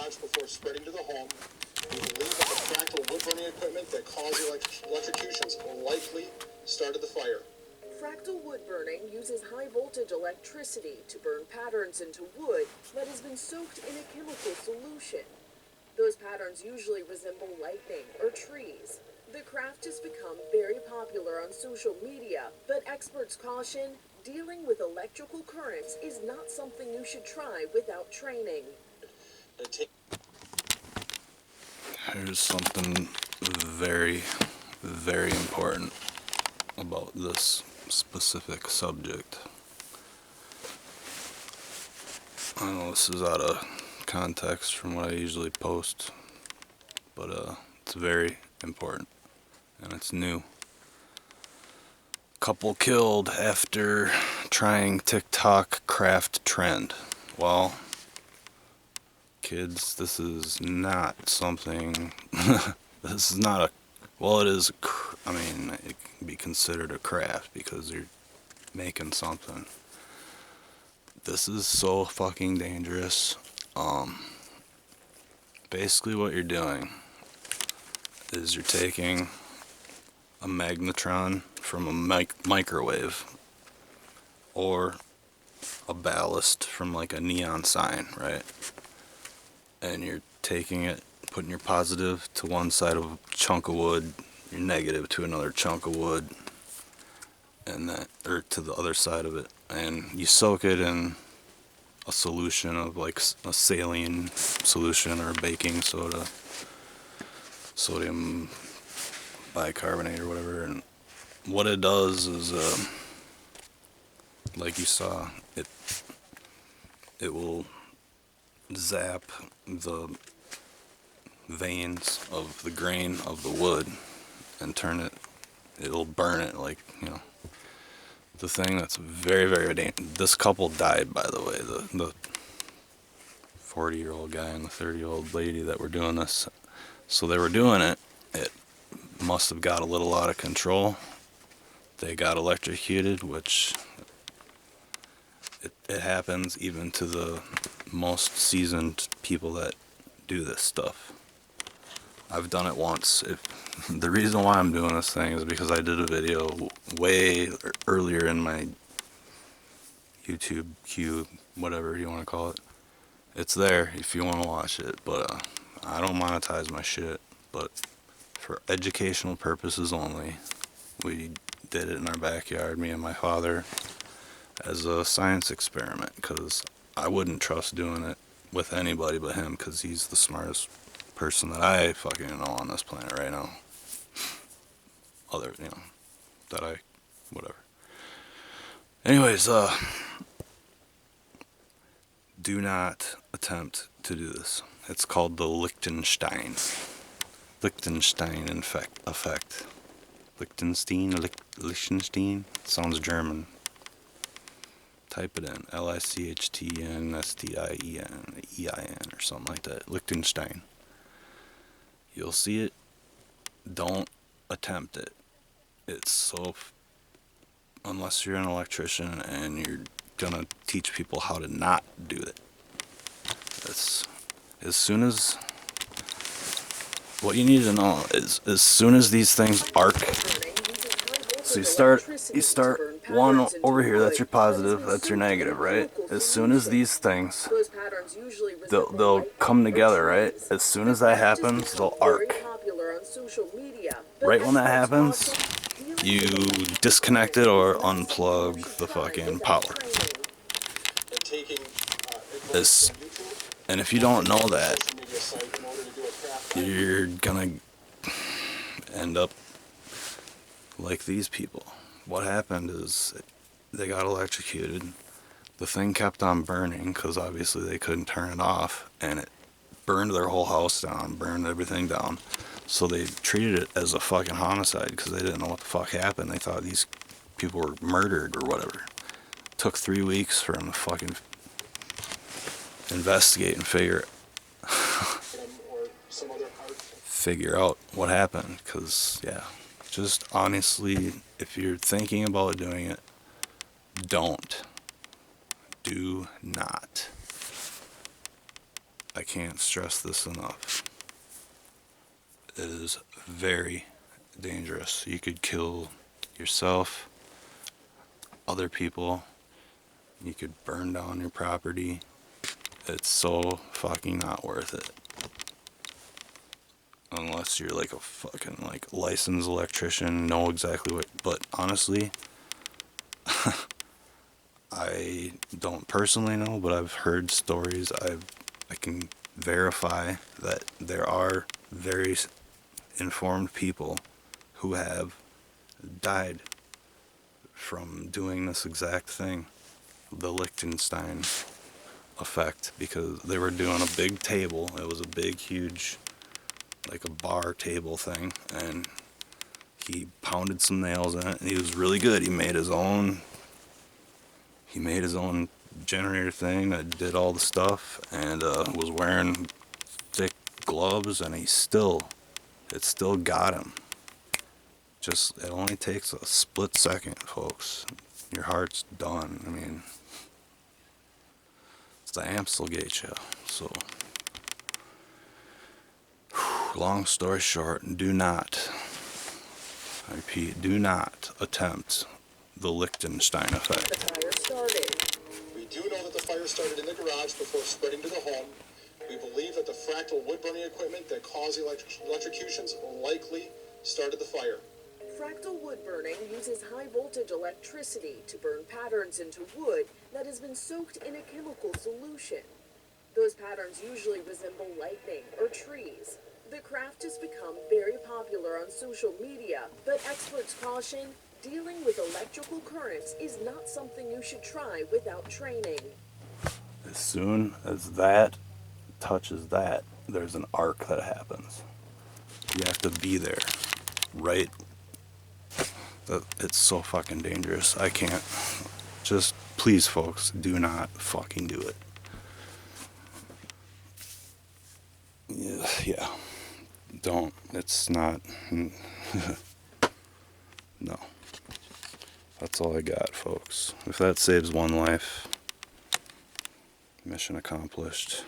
garage before spreading to the home. We believe that the fractal wood burning equipment that caused the electrocutions likely started the fire. Fractal wood burning uses high-voltage electricity to burn patterns into wood that has been soaked in a chemical solution. Those patterns usually resemble lightning or trees. The craft has become very popular on social media, but experts caution dealing with electrical currents is not something you should try without training. Here's something very, very important about this specific subject. I know this is out of context from what I usually post, but it's very important, and it's new. Couple killed after trying TikTok craft trend. Well, kids, this is not something, this is not a, well, it is, I mean, it can be considered a craft because you're making something. This is so fucking dangerous. Basically what you're doing is you're taking a magnetron from a microwave or a ballast from like a neon sign, right? And you're taking it, putting your positive to one side of a chunk of wood, your negative to another chunk of wood, and that, or to the other side of it, and you soak it in a solution of like a saline solution or baking soda, sodium bicarbonate or whatever. And what it does is, like you saw, it will zap the veins of the grain of the wood and it'll burn it, like, you know. The thing that's very, very dangerous. This couple died, by the way. The 40-year-old guy and the 30-year-old lady that were doing this. So they were doing it. It must have got a little out of control. They got electrocuted, which it happens even to the most seasoned people that do this stuff. I've done it once. The reason why I'm doing this thing is because I did a video way earlier in my YouTube queue, whatever you want to call it. It's there if you want to watch it, but I don't monetize my shit. But for educational purposes only, we did it in our backyard, me and my father, as a science experiment, because I wouldn't trust doing it with anybody but him, because he's the smartest person that I fucking know on this planet right now. Other, you know, whatever. Anyways, do not attempt to do this. It's called the Lichtenstein effect. Lichtenstein, sounds German. Type it in, Lichtenstein or something like that. Lichtenstein. You'll see it. Don't attempt it. It's so, unless you're an electrician and you're gonna teach people how to not do it. It's, as soon as, what you need to know is, as soon as these things arc, so you start one over here, that's your positive, that's your negative, right? As soon as these things, they'll come together, right? As soon as that happens, they'll arc. Right when that happens, you disconnect it or unplug the fucking power. And if you don't know that, you're gonna end up like these people. What happened is they got electrocuted. The thing kept on burning because obviously they couldn't turn it off, and it burned their whole house down, burned everything down. So they treated it as a fucking homicide because they didn't know what the fuck happened. They thought these people were murdered or whatever. It took 3 weeks for them to fucking investigate and figure out what happened. Because, yeah, just honestly, if you're thinking about doing it, don't. Do not. I can't stress this enough. It is very dangerous. You could kill yourself, other people, you could burn down your property. It's so fucking not worth it. Unless you're like a fucking like licensed electrician, know exactly what, but honestly, I don't personally know, but I've heard stories. I can verify that there are very informed people who have died from doing this exact thing, the Lichtenstein effect, because they were doing a big table. It was a big, huge, like a bar table thing, and he pounded some nails in it, and he was really good. He made his own generator thing that did all the stuff, and was wearing thick gloves, and it still got him. Just, it only takes a split second, folks. Your heart's done. I mean, it's the amps will get you. So, long story short, do not, I repeat, do not attempt the Lichtenstein effect. The fire started. We do know that the fire started in the garage before spreading to the home. We believe that the fractal wood burning equipment that caused the electrocutions likely started the fire. Fractal wood burning uses high voltage electricity to burn patterns into wood that has been soaked in a chemical solution. Those patterns usually resemble lightning or trees. The craft has become very popular on social media, but experts caution dealing with electrical currents is not something you should try without training. As soon as that touches that, there's an arc that happens. You have to be there, right? It's so fucking dangerous. I can't. Just, please, folks, do not fucking do it. Yeah. Don't. It's not. No. That's all I got, folks. If that saves one life, mission accomplished.